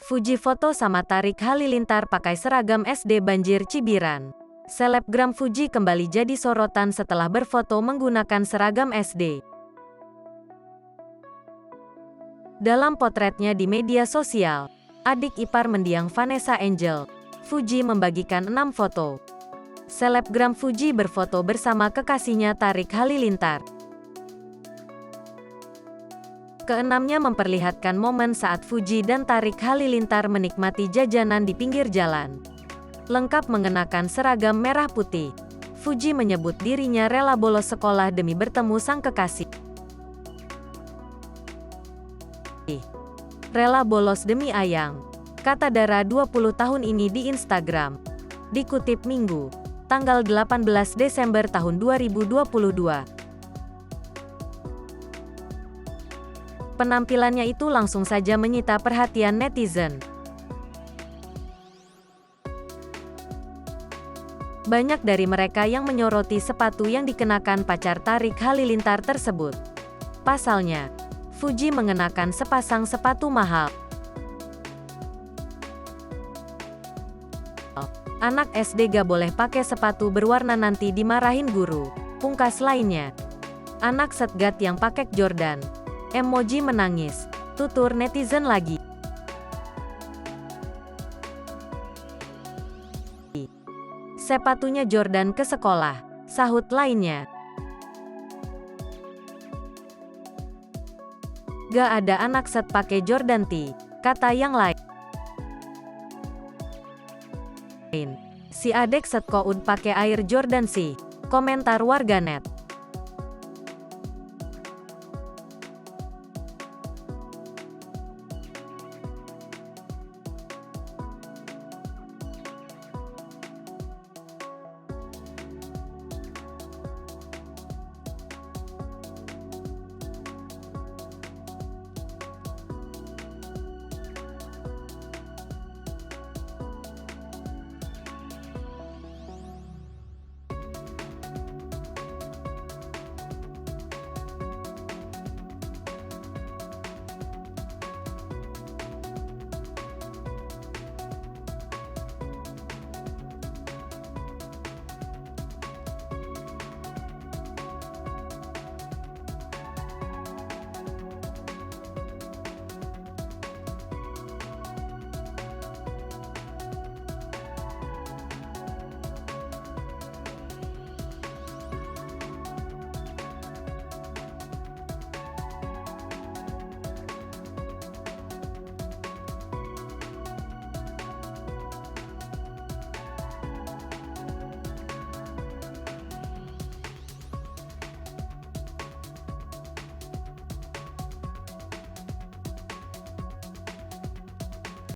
Fuji foto sama Tarik Halilintar pakai seragam SD banjir cibiran. Selebgram Fuji kembali jadi sorotan setelah berfoto menggunakan seragam SD. Dalam potretnya di media sosial, adik ipar mendiang Vanessa Angel, Fuji membagikan 6 foto. Selebgram Fuji berfoto bersama kekasihnya Tarik Halilintar. Keenamnya memperlihatkan momen saat Fuji dan Tarik Halilintar menikmati jajanan di pinggir jalan. Lengkap mengenakan seragam merah putih, Fuji menyebut dirinya rela bolos sekolah demi bertemu sang kekasih. Rela bolos demi Ayang, kata Dara 20 tahun ini di Instagram. Dikutip Minggu, tanggal 18 Desember tahun 2022. Penampilannya itu langsung saja menyita perhatian netizen. Banyak dari mereka yang menyoroti sepatu yang dikenakan pacar Tarik Halilintar tersebut. Pasalnya, Fuji mengenakan sepasang sepatu mahal. Anak SD gak boleh pakai sepatu berwarna nanti dimarahin guru, pungkas lainnya. Anak setgat yang pakai Jordan. Emoji menangis, tutur netizen lagi. Sepatunya Jordan ke sekolah, sahut lainnya. Gak ada anak set pakai Jordan T, kata yang lain. Si adek set koud pakai Air Jordan sih, komentar warganet.